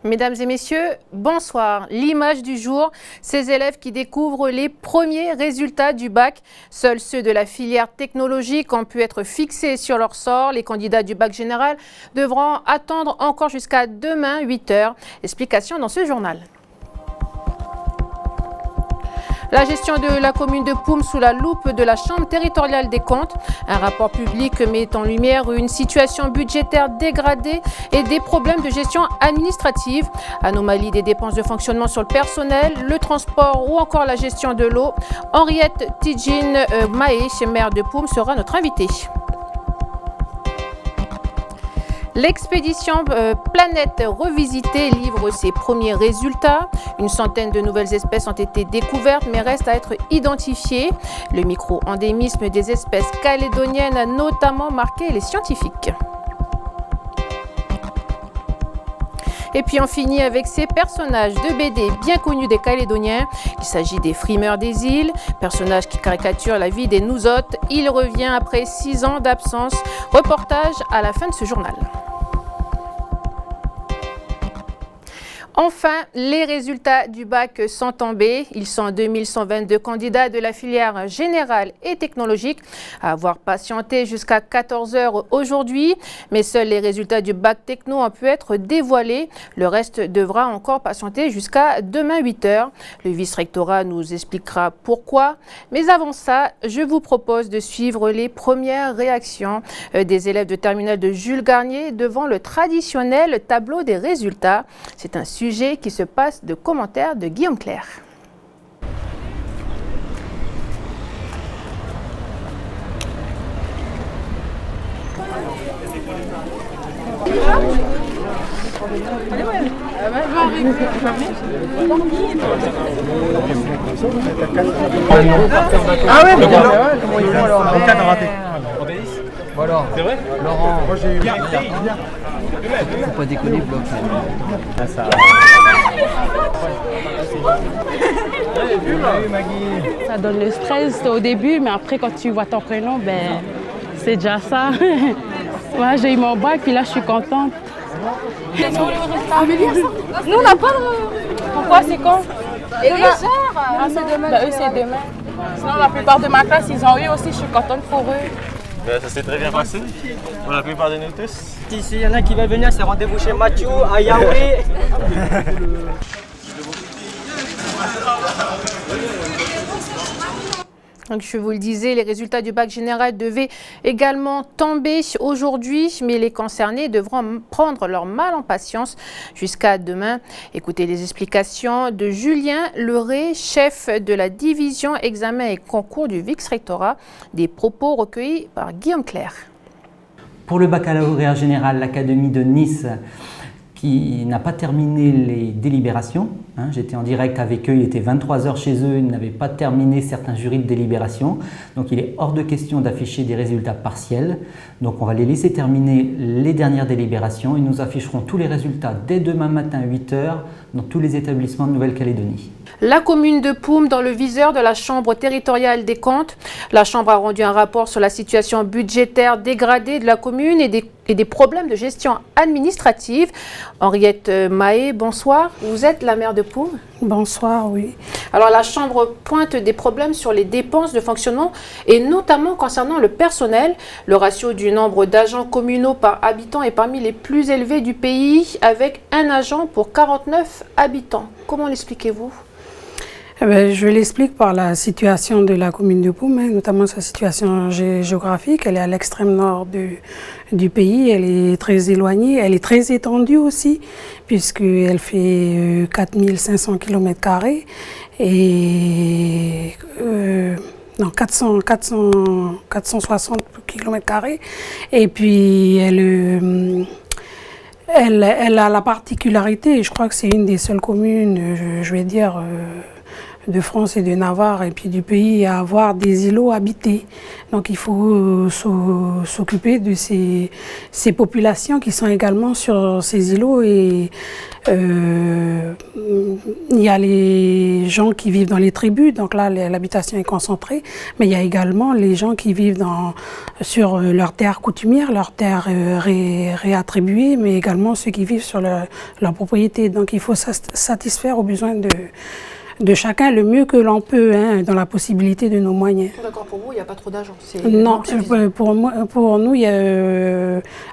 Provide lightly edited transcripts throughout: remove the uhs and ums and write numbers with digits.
Mesdames et messieurs, bonsoir. L'image du jour, ces élèves qui découvrent les premiers résultats du bac. Seuls ceux de la filière technologique ont pu être fixés sur leur sort. Les candidats du bac général devront attendre encore jusqu'à demain 8 h. Explication dans ce journal. La gestion de la commune de Poum sous la loupe de la Chambre territoriale des comptes. Un rapport public met en lumière une situation budgétaire dégradée et des problèmes de gestion administrative. Anomalie des dépenses de fonctionnement sur le personnel, le transport ou encore la gestion de l'eau. Henriette Tidjine Maé, maire de Poum, sera notre invitée. L'expédition Planète Revisitée livre ses premiers résultats. Une centaine de nouvelles espèces ont été découvertes mais restent à être identifiées. Le micro-endémisme des espèces calédoniennes a notamment marqué les scientifiques. Et puis on finit avec ces personnages de BD bien connus des Calédoniens. Il s'agit des frimeurs des îles, personnages qui caricaturent la vie des Nouzottes. Il revient après 6 ans d'absence. Reportage à la fin de ce journal. Enfin, les résultats du bac sont tombés. Ils sont 2122 candidats de la filière générale et technologique à avoir patienté jusqu'à 14 h aujourd'hui. Mais seuls les résultats du bac techno ont pu être dévoilés. Le reste devra encore patienter jusqu'à demain 8 h. Le vice-rectorat nous expliquera pourquoi. Mais avant ça, je vous propose de suivre les premières réactions des élèves de terminale de Jules Garnier devant le traditionnel tableau des résultats. C'est un sujet qui se passe de commentaires de Guillaume Clerc. Ah ouais, mais comment ils vont alors? Voilà. C'est vrai Laurent. Moi j'ai eu. Faut pas déconner, bloc. Ah, ça. Ça donne le stress au début, mais après quand tu vois ton prénom, ben c'est déjà ça. Ouais, j'ai eu mon bac, puis là je suis contente. Nous on n'a pas de... Pourquoi c'est quand? Et les heures ah, c'est demain. Ben, eux c'est demain. Sinon la plupart de ma classe ils ont eu aussi, je suis contente pour eux. Ça s'est très bien passé pour la plupart de nous tous. S'il y en a qui va venir, c'est rendez-vous chez Mathieu, à Yaoundé. Donc, je vous le disais, les résultats du bac général devaient également tomber aujourd'hui, mais les concernés devront prendre leur mal en patience jusqu'à demain. Écoutez les explications de Julien Leray, chef de la division examen et concours du vice-rectorat, des propos recueillis par Guillaume Clerc. Pour le baccalauréat général, l'Académie de Nice qui n'a pas terminé les délibérations. J'étais en direct avec eux, il était 23 h chez eux, ils n'avaient pas terminé certains jurys de délibération. Donc il est hors de question d'afficher des résultats partiels. Donc on va les laisser terminer les dernières délibérations et nous afficherons tous les résultats dès demain matin à 8 h dans tous les établissements de Nouvelle-Calédonie. La commune de Poum dans le viseur de la Chambre territoriale des comptes. La Chambre a rendu un rapport sur la situation budgétaire dégradée de la commune et des problèmes de gestion administrative. Henriette Maé, bonsoir. Vous êtes la maire de Poum. Bonsoir, oui. Alors la Chambre pointe des problèmes sur les dépenses de fonctionnement et notamment concernant le personnel. Le ratio du nombre d'agents communaux par habitant est parmi les plus élevés du pays avec un agent pour 49 habitants. Comment l'expliquez-vous ? Je l'explique par la situation de la commune de Poum, notamment sa situation géographique. Elle est à l'extrême nord du pays, elle est très éloignée, elle est très étendue aussi, puisqu'elle fait 4500 km² et 460 km². Et puis elle a la particularité, et je crois que c'est une des seules communes, je vais dire, France et de Navarre et puis du pays à avoir des îlots habités. Donc il faut s'occuper de ces populations qui sont également sur ces îlots. Et il y a les gens qui vivent dans les tribus, donc là l'habitation est concentrée, mais il y a également les gens qui vivent sur leurs terres coutumières, leurs terres réattribuées, mais également ceux qui vivent sur leur propriété. Donc il faut satisfaire aux besoins de chacun le mieux que l'on peut, hein, dans la possibilité de nos moyens. D'accord, pour vous, il n'y a pas trop d'argent? Non, pour nous,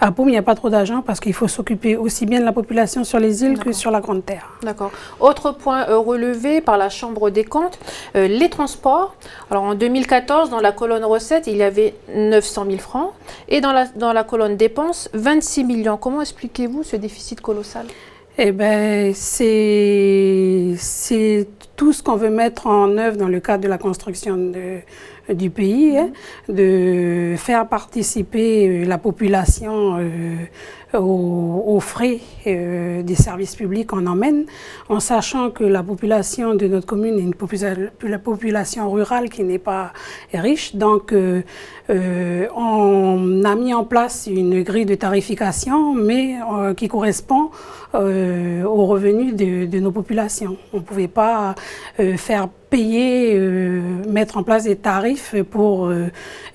à Poum, il n'y a pas trop d'argent parce qu'il faut s'occuper aussi bien de la population sur les îles que sur la Grande Terre. D'accord. Autre point relevé par la Chambre des comptes, les transports. Alors en 2014, dans la colonne recettes, il y avait 900 000 francs et dans la colonne dépenses, 26 millions. Comment expliquez-vous ce déficit colossal? Eh bien, c'est tout ce qu'on veut mettre en œuvre dans le cadre de la construction du pays, hein, de faire participer la population aux frais des services publics qu'on emmène, en sachant que la population de notre commune est la population rurale qui n'est pas riche. Donc, on a mis en place une grille de tarification, mais qui correspond aux revenus de nos populations. On ne pouvait pas faire payer, mettre en place des tarifs pour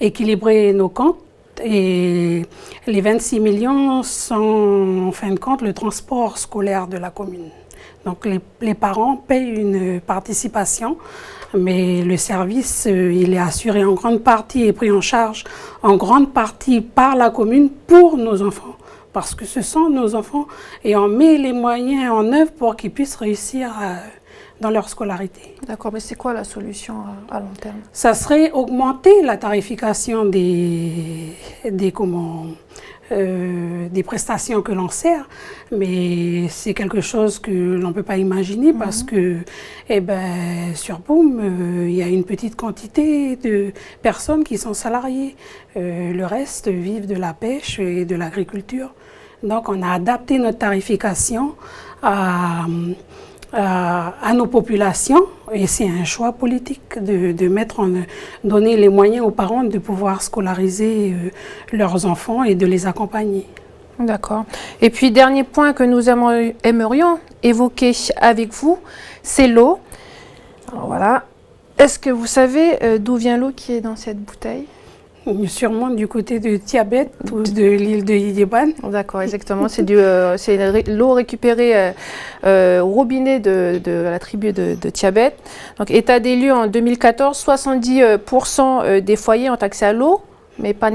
équilibrer nos comptes. Et les 26 millions sont en fin de compte le transport scolaire de la commune. Donc les parents payent une participation, mais le service, il est assuré en grande partie et pris en charge en grande partie par la commune pour nos enfants. Parce que ce sont nos enfants et on met les moyens en œuvre pour qu'ils puissent réussir dans leur scolarité. D'accord, mais c'est quoi la solution à long terme? Ça serait augmenter la tarification des prestations que l'on sert, mais c'est quelque chose que l'on ne peut pas imaginer parce que sur Poum, il y a une petite quantité de personnes qui sont salariées. Le reste vivent de la pêche et de l'agriculture. Donc on a adapté notre tarification à nos populations et c'est un choix politique de donner les moyens aux parents de pouvoir scolariser leurs enfants et de les accompagner. D'accord. Et puis dernier point que nous aimerions évoquer avec vous, c'est l'eau. Alors voilà. Est-ce que vous savez d'où vient l'eau qui est dans cette bouteille? Sûrement du côté de Tiabet ou de l'île de Yidéban. D'accord, exactement. C'est l'eau récupérée au robinet de la tribu de Tiabet. Donc, état des lieux en 2014, 70% des foyers ont accès à l'eau, mais pas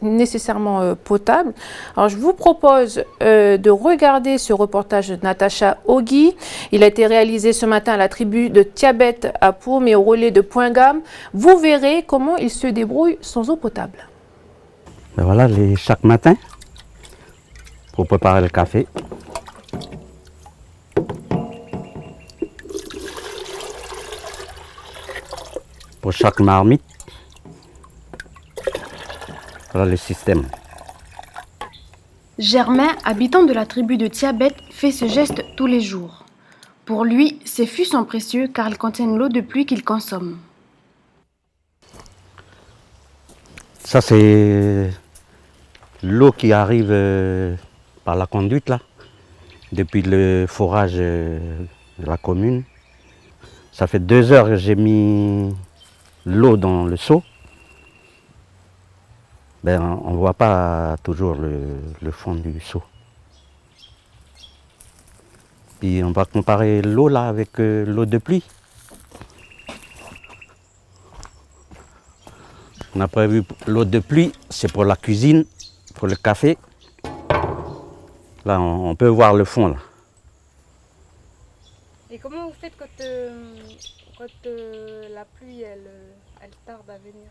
nécessairement potable. Alors, je vous propose de regarder ce reportage de Natacha Ogui. Il a été réalisé ce matin à la tribu de Tiabet à Poum et au relais de Point-Gamme. Vous verrez comment ils se débrouillent sans eau potable. Ben voilà, chaque matin, pour préparer le café. Pour chaque marmite. Voilà le système. Germain, habitant de la tribu de Tiabet, fait ce geste tous les jours. Pour lui, ces fûts sont précieux car ils contiennent l'eau de pluie qu'il consomme. Ça, c'est l'eau qui arrive par la conduite, là, depuis le forage de la commune. Ça fait 2 heures que j'ai mis l'eau dans le seau. Ben, on ne voit pas toujours le fond du seau. Puis on va comparer l'eau là avec l'eau de pluie. On a prévu l'eau de pluie, c'est pour la cuisine, pour le café. Là, on peut voir le fond là. Et comment vous faites quand la pluie elle tarde à venir?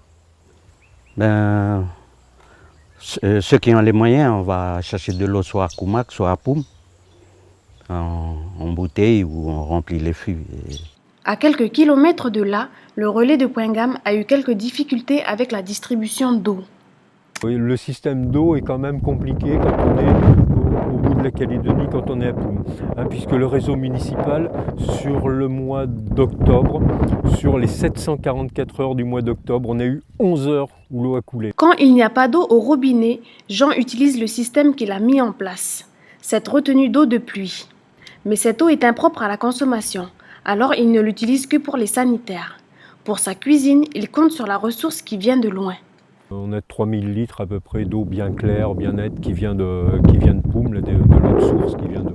Ben, ceux qui ont les moyens, on va chercher de l'eau soit à Koumak, soit à Poum, en bouteille ou on remplit les fûts. À quelques kilomètres de là, le relais de Point-Gamme a eu quelques difficultés avec la distribution d'eau. Le système d'eau est quand même compliqué quand on est au bout de la Calédonie, quand on est à Poum, puisque le réseau municipal, sur le mois d'octobre, sur les 744 heures du mois d'octobre, on a eu 11 heures où l'eau a coulé. Quand il n'y a pas d'eau au robinet, Jean utilise le système qu'il a mis en place, cette retenue d'eau de pluie. Mais cette eau est impropre à la consommation, alors il ne l'utilise que pour les sanitaires. Pour sa cuisine, il compte sur la ressource qui vient de loin. On a 3000 litres à peu près d'eau bien claire, bien nette, qui vient de Poum, de l'autre source qui vient de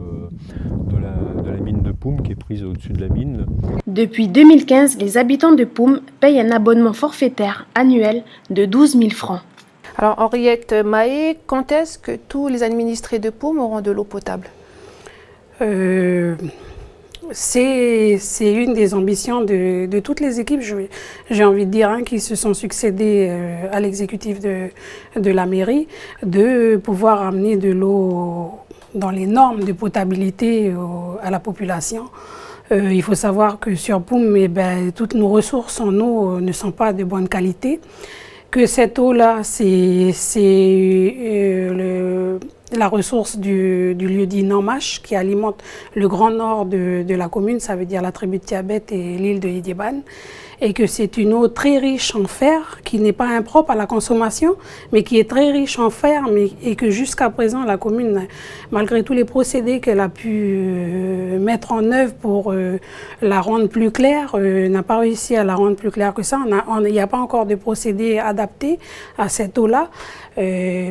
la mine de Poum, qui est prise au-dessus de la mine. Depuis 2015, les habitants de Poum payent un abonnement forfaitaire annuel de 12 000 francs. Alors Henriette Mahé, quand est-ce que tous les administrés de Poum auront de l'eau potable? C'est une des ambitions de toutes les équipes, j'ai envie de dire, qui se sont succédées à l'exécutif de la mairie, de pouvoir amener de l'eau dans les normes de potabilité à la population. Il faut savoir que sur Poum, toutes nos ressources en eau ne sont pas de bonne qualité, que cette eau-là, c'est la ressource du lieu-dit Namash qui alimente le grand nord de la commune, ça veut dire la tribu de Tiabet et l'île de Yédiban, et que c'est une eau très riche en fer qui n'est pas impropre à la consommation, mais qui est très riche en fer, et que jusqu'à présent la commune, malgré tous les procédés qu'elle a pu mettre en œuvre pour la rendre plus claire, n'a pas réussi à la rendre plus claire que ça. Il n'y a pas encore de procédé adapté à cette eau-là.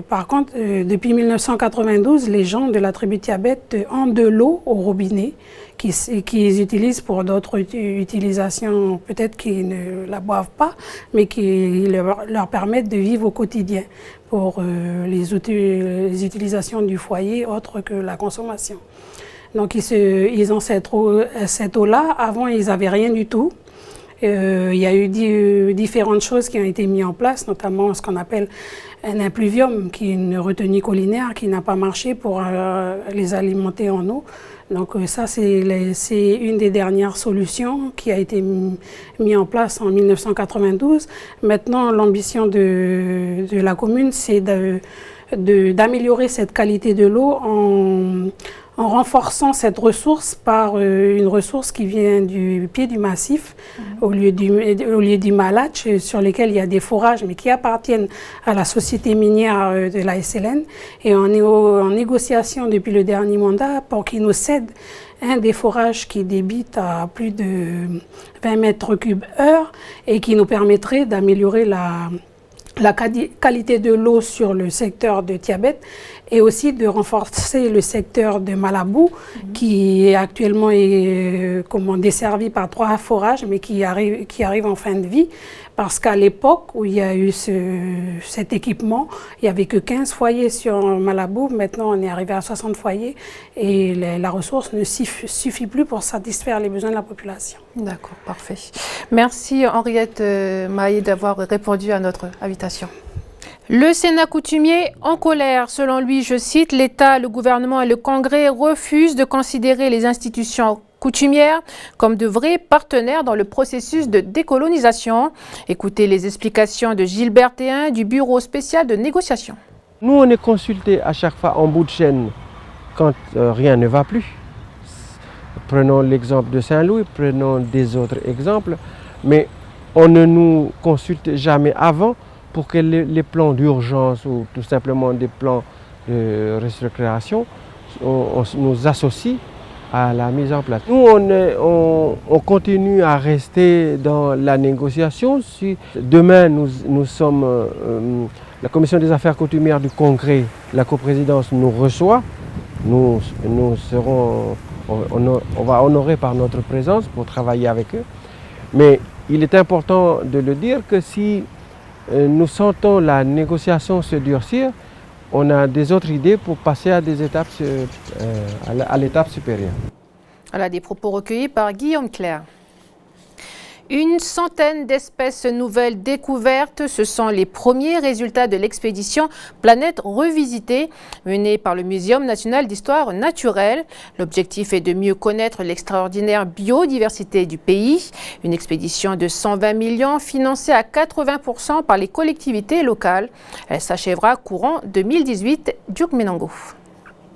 Par contre, depuis 1992, les gens de la tribu Tiabet ont de l'eau au robinet qu'ils utilisent pour d'autres utilisations, peut-être qu'ils ne la boivent pas, mais qui leur permettent de vivre au quotidien pour les utilisations du foyer autres que la consommation. Donc ils ont cette eau-là. Avant, ils n'avaient rien du tout. Il y a eu différentes choses qui ont été mises en place, notamment ce qu'on appelle un impluvium, qui est une retenue collinaire qui n'a pas marché pour les alimenter en eau. Donc ça, c'est une des dernières solutions qui a été mise en place en 1992. Maintenant, l'ambition de la commune, c'est d'améliorer cette qualité de l'eau en renforçant cette ressource par une ressource qui vient du pied du massif, au lieu du Malatch, sur lesquels il y a des forages, mais qui appartiennent à la société minière de la SLN. Et on est en négociation depuis le dernier mandat pour qu'ils nous cèdent un des forages qui débite à plus de 20 mètres cubes heure et qui nous permettrait d'améliorer la qualité de l'eau sur le secteur de Tiabet et aussi de renforcer le secteur de Malabou qui actuellement est desservi par 3 forages mais qui arrive en fin de vie parce qu'à l'époque où il y a eu cet équipement, il n'y avait que 15 foyers sur Malabou. Maintenant, on est arrivé à 60 foyers et la ressource ne suffit plus pour satisfaire les besoins de la population. D'accord, parfait. Merci Henriette Mahé d'avoir répondu à notre invitation. Le Sénat coutumier en colère. Selon lui, je cite, l'État, le gouvernement et le Congrès refusent de considérer les institutions coutumières comme de vrais partenaires dans le processus de décolonisation. Écoutez les explications de Gilbert Théin du Bureau spécial de négociation. Nous, on est consultés à chaque fois en bout de chaîne quand rien ne va plus. Prenons l'exemple de Saint-Louis, prenons des autres exemples, mais on ne nous consulte jamais avant pour que les plans d'urgence ou tout simplement des plans de restructuration nous associent à la mise en place. Nous, on continue à rester dans la négociation. Si demain, nous sommes, la Commission des affaires coutumières du Congrès, la coprésidence nous reçoit, nous serons, on va honorer par notre présence pour travailler avec eux. Mais il est important de le dire que si nous sentons la négociation se durcir, on a des autres idées pour passer à des étapes, à l'étape supérieure. Voilà des propos recueillis par Guillaume Clerc. Une centaine d'espèces nouvelles découvertes, ce sont les premiers résultats de l'expédition Planète Revisitée menée par le Muséum national d'histoire naturelle. L'objectif est de mieux connaître l'extraordinaire biodiversité du pays. Une expédition de 120 millions financée à 80% par les collectivités locales. Elle s'achèvera courant 2018. Duke Menango.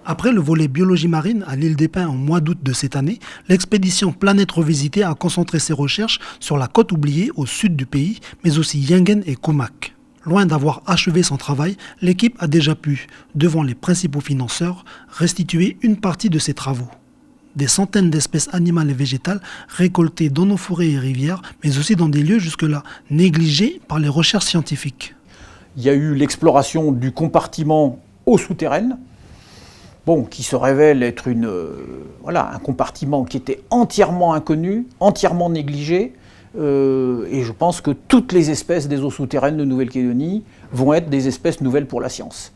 Après le volet biologie marine à l'île des Pins en mois d'août de cette année, l'expédition Planète Revisitée a concentré ses recherches sur la côte oubliée au sud du pays, mais aussi Yingen et Comac. Loin d'avoir achevé son travail, l'équipe a déjà pu, devant les principaux financeurs, restituer une partie de ses travaux. Des centaines d'espèces animales et végétales récoltées dans nos forêts et rivières, mais aussi dans des lieux jusque-là négligés par les recherches scientifiques. Il y a eu l'exploration du compartiment eau souterraine, qui se révèle être un compartiment qui était entièrement inconnu, entièrement négligé, et je pense que toutes les espèces des eaux souterraines de Nouvelle-Calédonie vont être des espèces nouvelles pour la science.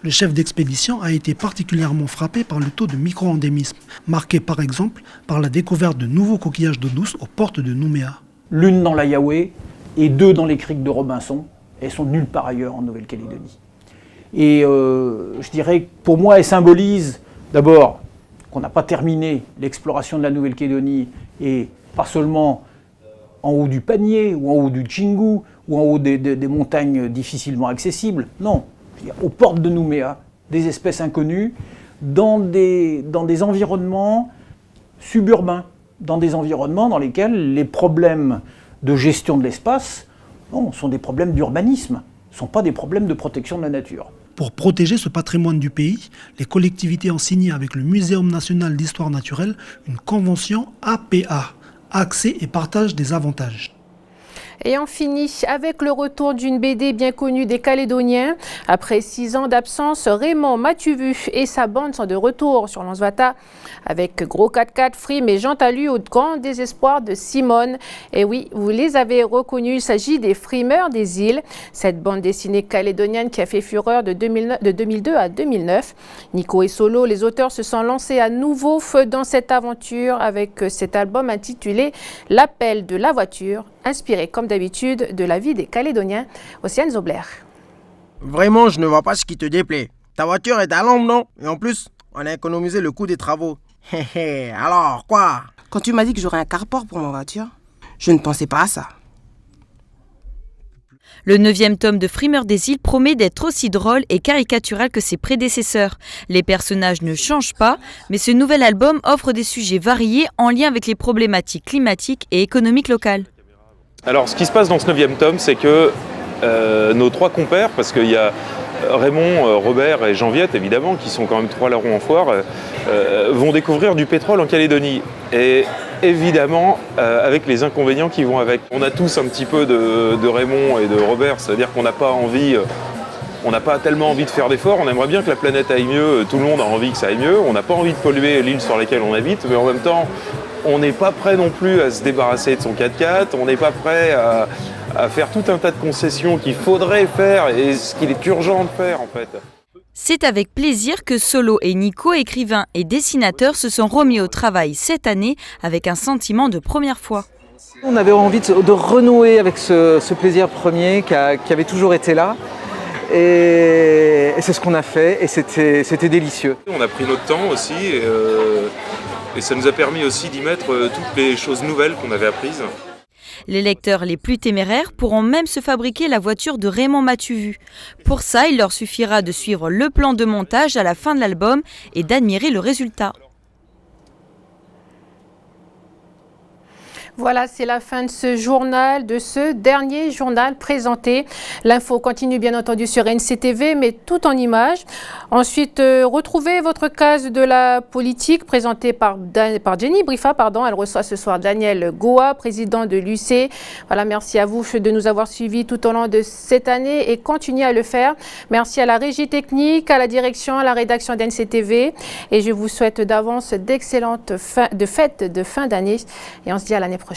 Le chef d'expédition a été particulièrement frappé par le taux de micro-endémisme, marqué par exemple par la découverte de nouveaux coquillages d'eau douce aux portes de Nouméa. L'une dans la Yahweh et 2 dans les criques de Robinson, elles sont nulle part ailleurs en Nouvelle-Calédonie. Et je dirais que pour moi, elle symbolise d'abord qu'on n'a pas terminé l'exploration de la Nouvelle-Calédonie, et pas seulement en haut du Panier ou en haut du Tchingu ou en haut des montagnes difficilement accessibles. Non, aux portes de Nouméa, des espèces inconnues, dans des environnements suburbains, dans des environnements dans lesquels les problèmes de gestion de l'espace sont des problèmes d'urbanisme, ne sont pas des problèmes de protection de la nature. Pour protéger ce patrimoine du pays, les collectivités ont signé avec le Muséum national d'histoire naturelle une convention APA, accès et partage des avantages. Et on finit avec le retour d'une BD bien connue des Calédoniens. Après 6 ans d'absence, Raymond Mathuvu et sa bande sont de retour sur l'Ansvata avec Gros 4x4, Frime et Jean Talus au grand désespoir de Simone. Et oui, vous les avez reconnus, il s'agit des Frimeurs des îles. Cette bande dessinée calédonienne qui a fait fureur de 2002 à 2009. Nico et Solo, les auteurs se sont lancés à nouveau dans cette aventure avec cet album intitulé L'appel de la voiture, inspiré comme d'habitude de la vie des Calédoniens. Océane Zobler. Vraiment, je ne vois pas ce qui te déplaît. Ta voiture est à l'ombre, non? Et en plus, on a économisé le coût des travaux. Alors, quoi? Quand tu m'as dit que j'aurais un carport pour ma voiture, je ne pensais pas à ça. Le 9e tome de Frimeurs des îles promet d'être aussi drôle et caricatural que ses prédécesseurs. Les personnages ne changent pas, mais ce nouvel album offre des sujets variés en lien avec les problématiques climatiques et économiques locales. Alors, ce qui se passe dans ce 9e tome, c'est que nos 3 compères, parce qu'il y a Raymond, Robert et Jean-Viette, évidemment, qui sont quand même 3 larrons en foire, vont découvrir du pétrole en Calédonie. Et évidemment, avec les inconvénients qui vont avec. On a tous un petit peu de Raymond et de Robert, c'est-à-dire qu'on n'a pas envie, on n'a pas tellement envie de faire d'efforts, on aimerait bien que la planète aille mieux, tout le monde a envie que ça aille mieux, on n'a pas envie de polluer l'île sur laquelle on habite, mais en même temps, on n'est pas prêt non plus à se débarrasser de son 4x4, on n'est pas prêt à faire tout un tas de concessions qu'il faudrait faire et ce qu'il est urgent de faire en fait. C'est avec plaisir que Solo et Nico, écrivains et dessinateurs, se sont remis au travail cette année avec un sentiment de première fois. On avait envie de renouer avec ce plaisir premier qui avait toujours été là. Et c'est ce qu'on a fait et c'était délicieux. On a pris notre temps aussi et ça nous a permis aussi d'y mettre toutes les choses nouvelles qu'on avait apprises. Les lecteurs les plus téméraires pourront même se fabriquer la voiture de Raymond Mathuvu. Pour ça, il leur suffira de suivre le plan de montage à la fin de l'album et d'admirer le résultat. Voilà, c'est la fin de ce journal, de ce dernier journal présenté. L'info continue bien entendu sur NCTV, mais tout en images. Ensuite, retrouvez votre case de la politique présentée par Jenny Brifa. Elle reçoit ce soir Daniel Goa, président de l'UC. Voilà, merci à vous de nous avoir suivis tout au long de cette année et continuez à le faire. Merci à la régie technique, à la direction, à la rédaction d'NCTV. Et je vous souhaite d'avance d'excellentes fêtes de fin d'année. Et on se dit à l'année prochaine.